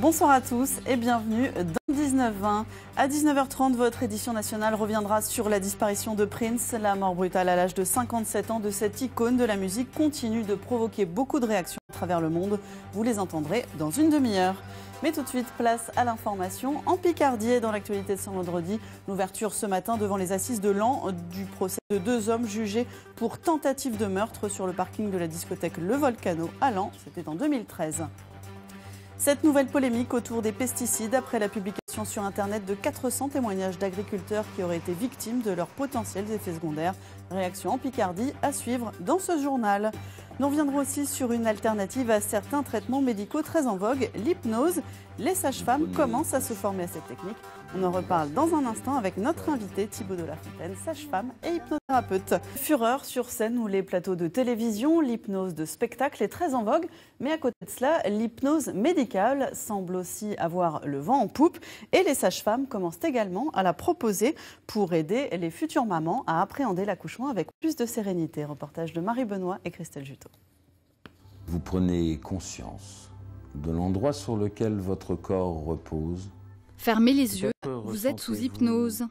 Bonsoir à tous et bienvenue dans 19-20. À 19h30, votre édition nationale reviendra sur la disparition de Prince. La mort brutale à l'âge de 57 ans de cette icône de la musique continue de provoquer beaucoup de réactions à travers le monde. Vous les entendrez dans une demi-heure. Mais tout de suite, place à l'information. En Picardie et dans l'actualité de ce vendredi, l'ouverture ce matin devant les assises de Laon du procès de deux hommes jugés pour tentative de meurtre sur le parking de la discothèque Le Volcano à Laon. C'était en 2013. Cette nouvelle polémique autour des pesticides après la publication sur Internet de 400 témoignages d'agriculteurs qui auraient été victimes de leurs potentiels effets secondaires. Réaction en Picardie à suivre dans ce journal. Nous reviendrons aussi sur une alternative à certains traitements médicaux très en vogue, l'hypnose. Les sages-femmes commencent à se former à cette technique. On en reparle dans un instant avec notre invité Thibaut de la Fontaine, sage-femme et hypnothérapeute. Fureur sur scène ou les plateaux de télévision, l'hypnose de spectacle est très en vogue. Mais à côté de cela, l'hypnose médicale semble aussi avoir le vent en poupe. Et les sages-femmes commencent également à la proposer pour aider les futures mamans à appréhender l'accouchement avec plus de sérénité. Reportage de Marie Benoît et Christelle Juteau. Vous prenez conscience de l'endroit sur lequel votre corps repose. Fermez les yeux, vous êtes sous hypnose.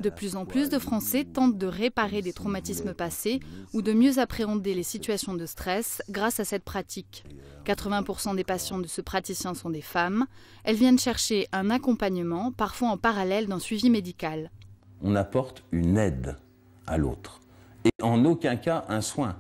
De plus en plus de Français tentent de réparer des traumatismes passés ou de mieux appréhender les situations de stress grâce à cette pratique. 80% des patients de ce praticien sont des femmes. Elles viennent chercher un accompagnement, parfois en parallèle d'un suivi médical. On apporte une aide à l'autre et en aucun cas un soin.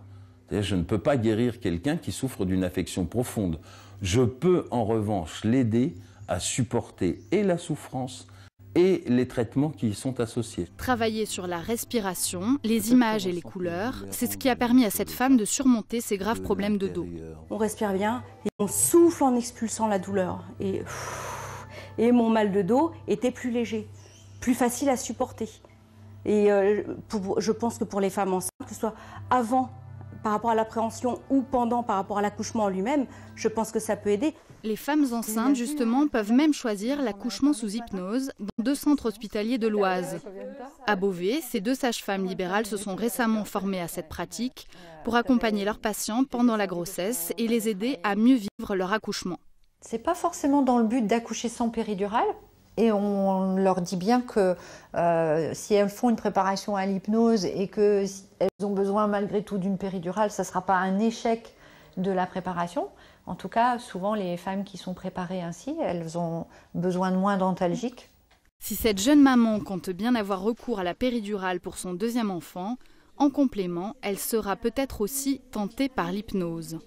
C'est-à-dire, je ne peux pas guérir quelqu'un qui souffre d'une affection profonde. Je peux en revanche l'aider à supporter et la souffrance et les traitements qui y sont associés. Travailler sur la respiration, les images et les couleurs, c'est ce qui a permis à cette femme de surmonter ses graves problèmes de dos. On respire bien et on souffle en expulsant la douleur. Et mon mal de dos était plus léger, plus facile à supporter. Et je pense que pour les femmes enceintes, que ce soit avant par rapport à l'appréhension ou pendant par rapport à l'accouchement en lui-même, je pense que ça peut aider. Les femmes enceintes, justement, peuvent même choisir l'accouchement sous hypnose dans 2 centres hospitaliers de l'Oise. À Beauvais, ces 2 sages-femmes libérales se sont récemment formées à cette pratique pour accompagner leurs patientes pendant la grossesse et les aider à mieux vivre leur accouchement. C'est pas forcément dans le but d'accoucher sans péridurale. Et on leur dit bien que si elles font une préparation à l'hypnose et qu'elles ont besoin malgré tout d'une péridurale, ça ne sera pas un échec de la préparation. En tout cas, souvent les femmes qui sont préparées ainsi, elles ont besoin de moins d'antalgiques. Si cette jeune maman compte bien avoir recours à la péridurale pour son 2e enfant, en complément, elle sera peut-être aussi tentée par l'hypnose.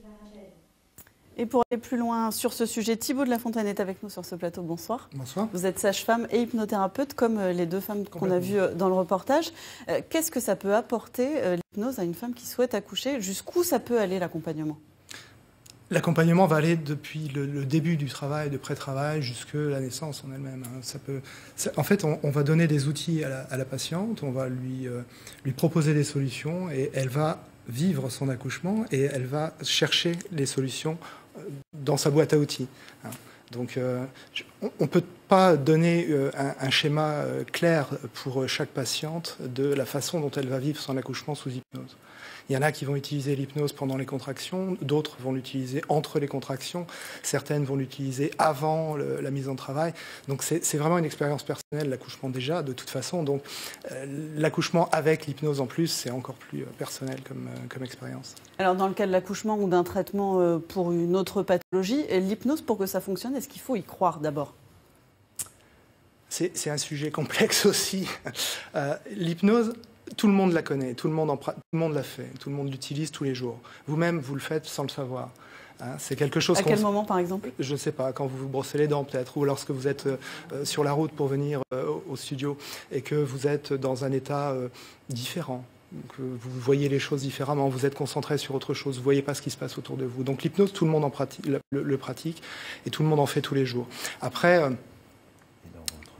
Et pour aller plus loin sur ce sujet, Thibaut de la Fontaine est avec nous sur ce plateau. Bonsoir. Bonsoir. Vous êtes sage-femme et hypnothérapeute, comme les 2 femmes qu'on a vues dans le reportage. Qu'est-ce que ça peut apporter, l'hypnose, à une femme qui souhaite accoucher? Jusqu'où ça peut aller, l'accompagnement? L'accompagnement va aller depuis le début du travail, de pré-travail, jusque la naissance en elle-même. En fait, on va donner des outils à la patiente, on va lui proposer des solutions et elle va vivre son accouchement et elle va chercher les solutions dans sa boîte à outils. Donc, on ne peut pas donner un schéma clair pour chaque patiente de la façon dont elle va vivre son accouchement sous hypnose. Il y en a qui vont utiliser l'hypnose pendant les contractions, d'autres vont l'utiliser entre les contractions, certaines vont l'utiliser avant la mise en travail. Donc c'est vraiment une expérience personnelle, l'accouchement déjà, de toute façon. Donc l'accouchement avec l'hypnose en plus, c'est encore plus personnel comme expérience. Alors dans le cas de l'accouchement ou d'un traitement pour une autre pathologie, l'hypnose, pour que ça fonctionne, est-ce qu'il faut y croire d'abord ? C'est un sujet complexe aussi. L'hypnose, tout le monde la connaît, tout le monde l'a fait, tout le monde l'utilise tous les jours. Vous-même, vous le faites sans le savoir. C'est quelque chose. À quel moment, par exemple? Je ne sais pas, quand vous vous brossez les dents peut-être, ou lorsque vous êtes sur la route pour venir au studio et que vous êtes dans un état différent. Que vous voyez les choses différemment, vous êtes concentré sur autre chose, vous ne voyez pas ce qui se passe autour de vous. Donc l'hypnose, tout le monde le pratique et tout le monde en fait tous les jours. Après,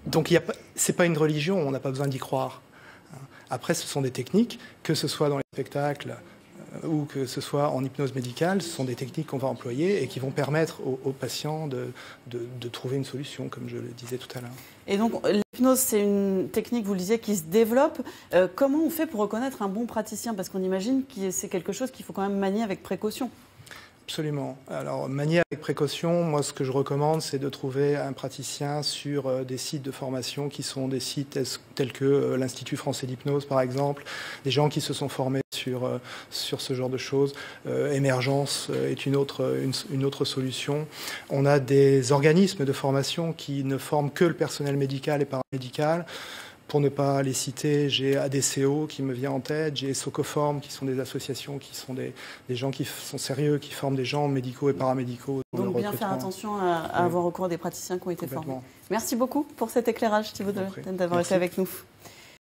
donc c'est pas une religion, on n'a pas besoin d'y croire. Après, ce sont des techniques, que ce soit dans les spectacles ou que ce soit en hypnose médicale, ce sont des techniques qu'on va employer et qui vont permettre aux patients de trouver une solution, comme je le disais tout à l'heure. Et donc, l'hypnose, c'est une technique, vous le disiez, qui se développe. Comment on fait pour reconnaître un bon praticien? Parce qu'on imagine que c'est quelque chose qu'il faut quand même manier avec précaution. Absolument. Alors, manier avec précaution, moi, ce que je recommande, c'est de trouver un praticien sur des sites de formation qui sont des sites tels que l'Institut français d'hypnose, par exemple, des gens qui se sont formés sur ce genre de choses. Émergence est une autre solution. On a des organismes de formation qui ne forment que le personnel médical et paramédical. Pour ne pas les citer, j'ai ADCO qui me vient en tête, j'ai Socoform qui sont des associations qui sont des gens qui sont sérieux, qui forment des gens médicaux et paramédicaux. Donc bien faire attention à avoir recours à des praticiens qui ont été formés. Merci beaucoup pour cet éclairage, Thibaut Deleten, d'avoir été avec nous.